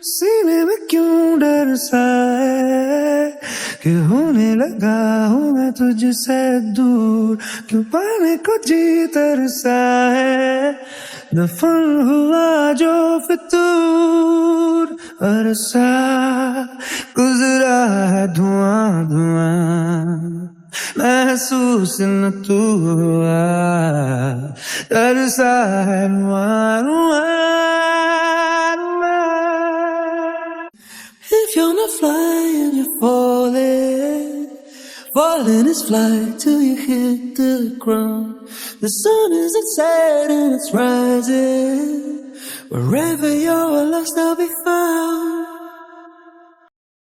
सीने में क्यों डर सा है कि होने लगा हूँ मैं तुझसे दूर, क्यों पाने को जी तरसा है, दफन हुआ जो फितूर, अरसा गुजरा है धुआं धुआं, महसूस न तू हुआ, तरसा है रुआ रुआ। If you're not flying, you're falling. Falling is flight till you hit the ground. The sun isn't setting, it's rising. Wherever you're lost, I'll be found.